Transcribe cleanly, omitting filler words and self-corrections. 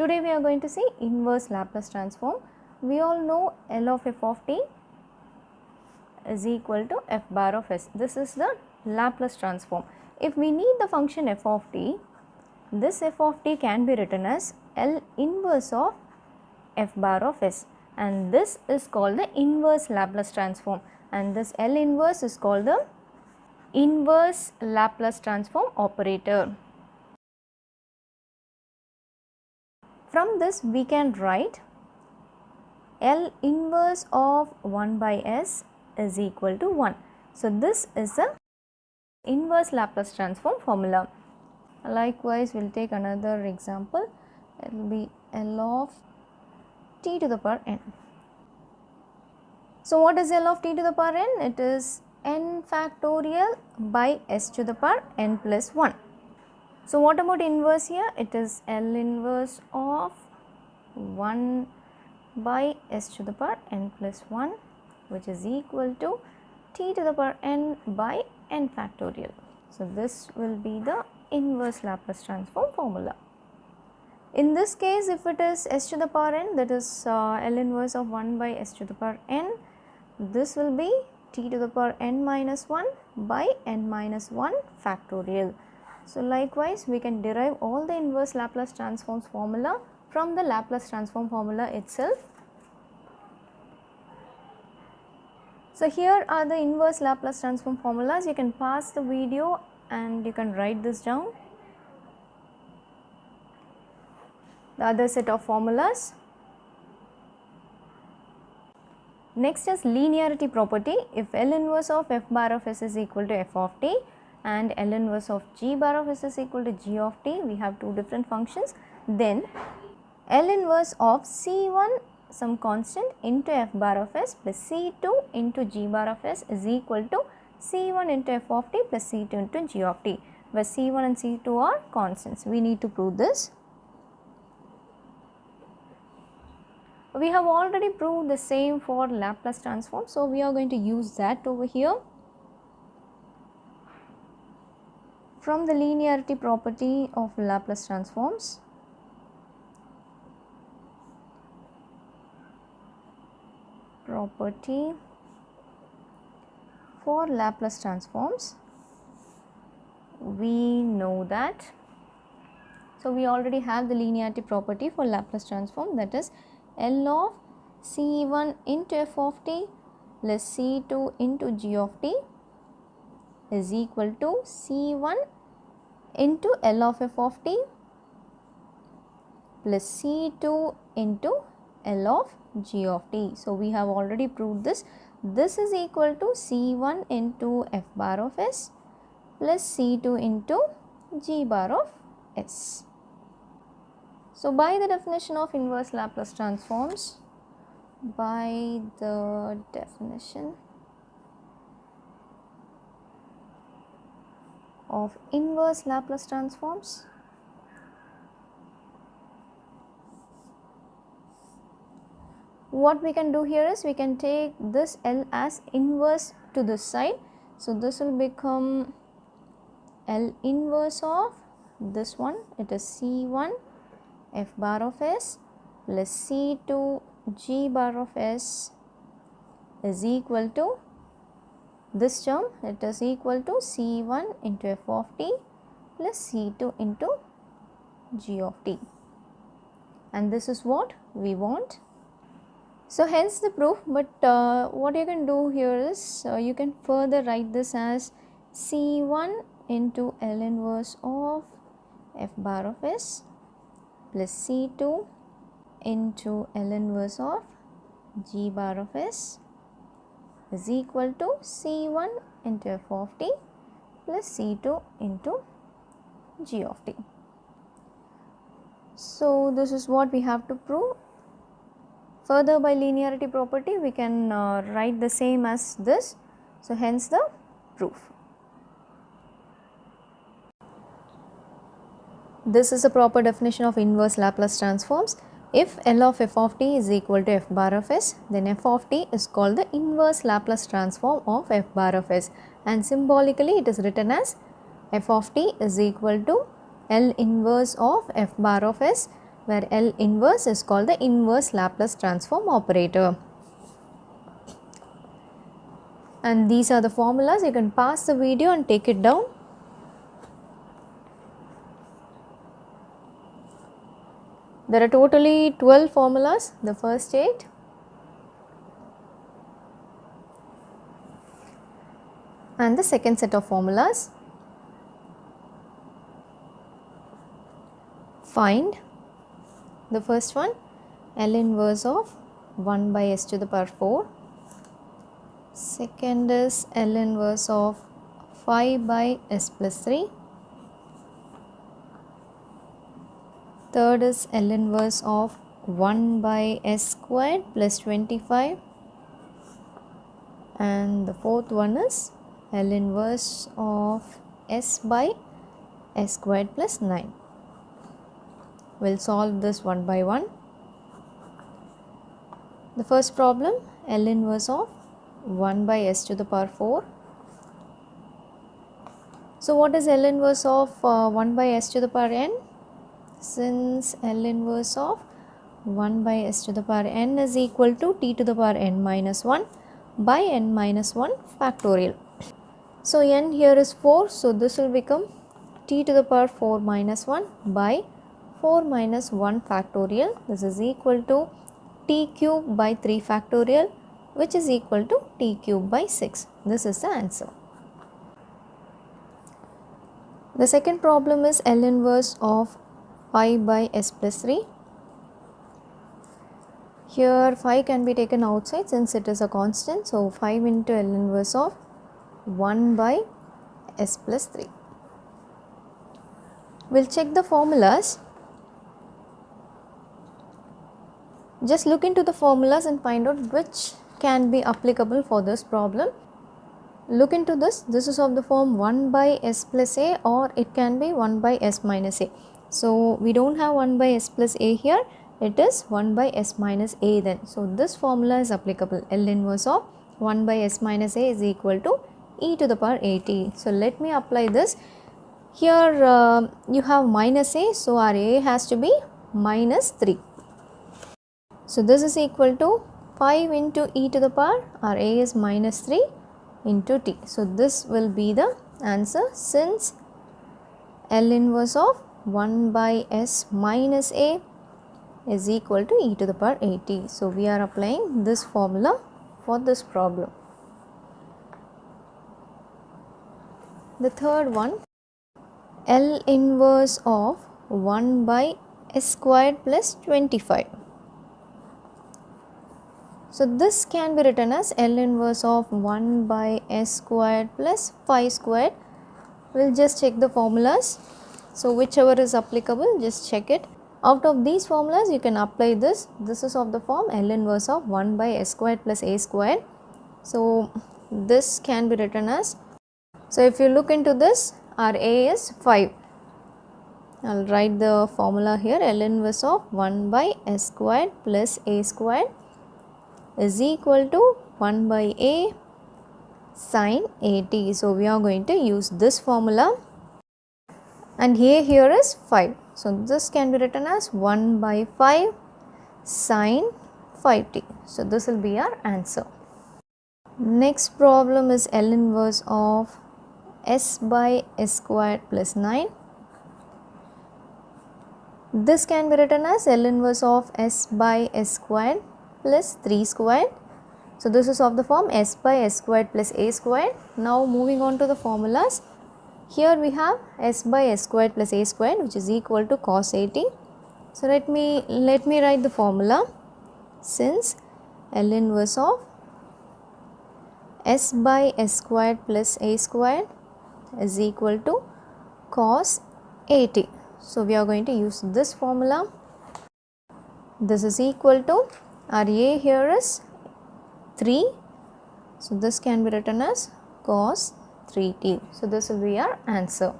Today we are going to see inverse Laplace transform. We all know L of f of t is equal to f bar of s. This is the Laplace transform. If we need the function f of t, this f of t can be written as L inverse of f bar of s, and this is called the inverse Laplace transform, and this L inverse is called the inverse Laplace transform operator. From this we can write L inverse of 1 by s is equal to 1. So, this is the inverse Laplace transform formula. Likewise, we will take another example. It will be L of t to the power n. So, what is L of t to the power n? It is n factorial by s to the power n plus 1. So, what about inverse here? It is L inverse of 1 by s to the power n plus 1, which is equal to t to the power n by n factorial. So, this will be the inverse Laplace transform formula. In this case, if it is s to the power n, that is L inverse of 1 by s to the power n, this will be t to the power n minus 1 by n minus 1 factorial. So, likewise, we can derive all the inverse Laplace transforms formula from the Laplace transform formula itself. So, here are the inverse Laplace transform formulas. You can pause the video and you can write this down. The other set of formulas. Next is linearity property. If L inverse of f bar of s is equal to f of t and L inverse of g bar of s is equal to g of t, we have two different functions, then L inverse of C1 some constant into f bar of s plus C2 into g bar of s is equal to C1 into f of t plus C2 into g of t, where C1 and C2 are constants. We need to prove this. We have already proved the same for Laplace transform, so we are going to use that over here. From the linearity property of Laplace transforms, property for Laplace transforms, we know that, so we already have the linearity property for Laplace transform, that is L of C1 into f of t plus C2 into g of t is equal to C1 into L of f of t plus C2 into L of g of t. So, we have already proved this. This is equal to C1 into f bar of s plus C2 into g bar of s. So, by the definition of inverse Laplace transforms, by the definition of inverse Laplace transforms, what we can do here is we can take this L as inverse to this side. So, this will become L inverse of this one, it is C1 f bar of s plus C2 g bar of s is equal to this term, it is equal to C1 into f of t plus C2 into g of t, and this is what we want. So, hence the proof, but what you can do here is you can further write this as C1 into L inverse of f bar of s plus C2 into L inverse of g bar of s is equal to C1 into f of t plus C2 into g of t. So, this is what we have to prove. Further, by linearity property we can write the same as this. So, hence the proof. This is a proper definition of inverse Laplace transforms. If L of f of t is equal to f bar of s, then f of t is called the inverse Laplace transform of f bar of s, and symbolically it is written as f of t is equal to L inverse of f bar of s where L inverse is called the inverse Laplace transform operator. And these are the formulas. You can pause the video and take it down. There are totally 12 formulas, the first 8. And the second set of formulas. Find the first one, L inverse of 1 by s to the power 4. Second is L inverse of 5 by s plus 3. Third is L inverse of 1 by s squared plus 25. And the fourth one is L inverse of s by s squared plus 9. We'll solve this one by one. The first problem, L inverse of 1 by s to the power 4. So what is L inverse of 1 by s to the power n? Since L inverse of 1 by s to the power n is equal to t to the power n minus 1 by n minus 1 factorial. So n here is 4, so this will become t to the power 4 minus 1 by 4 minus 1 factorial. This is equal to t cube by 3 factorial, which is equal to t cube by 6. This is the answer. The second problem is L inverse of 5 by s plus 3. Here 5 can be taken outside since it is a constant. So 5 into L inverse of 1 by s plus 3. We'll check the formulas. Just look into the formulas and find out which can be applicable for this problem. Look into this. This is of the form 1 by s plus a, or it can be 1 by s minus a. So we don't have 1 by s plus a here. It is 1 by s minus a then. So this formula is applicable. L inverse of 1 by s minus a is equal to e to the power at. So let me apply this. Here you have minus a, so our a has to be minus 3. So this is equal to 5 into e to the power, our a is minus 3 into t. So this will be the answer since L inverse of 1 by s minus a is equal to e to the power at. So we are applying this formula for this problem. The third one, L inverse of 1 by s squared plus 25. So this can be written as L inverse of 1 by s squared plus 5 squared. We'll just check the formulas. So whichever is applicable, just check it. Out of these formulas, you can apply this. This is of the form L inverse of 1 by s squared plus a squared. So this can be written as, so if you look into this, our a is 5. I'll write the formula here. L inverse of 1 by s squared plus a squared is equal to 1 by a sin at. So we are going to use this formula, and a here is 5. So this can be written as 1 by 5 sin 5t. So this will be our answer. Next problem is L inverse of s by s squared plus 9. This can be written as L inverse of s by s squared plus 3 squared. So this is of the form s by s squared plus a squared. Now moving on to the formulas. Here we have s by s squared plus a squared, which is equal to cos at. So let me write the formula. Since L inverse of s by s squared plus a squared is equal to cos at. So we are going to use this formula. This is equal to, our a here is 3. So this can be written as cos 3t. So this will be our answer.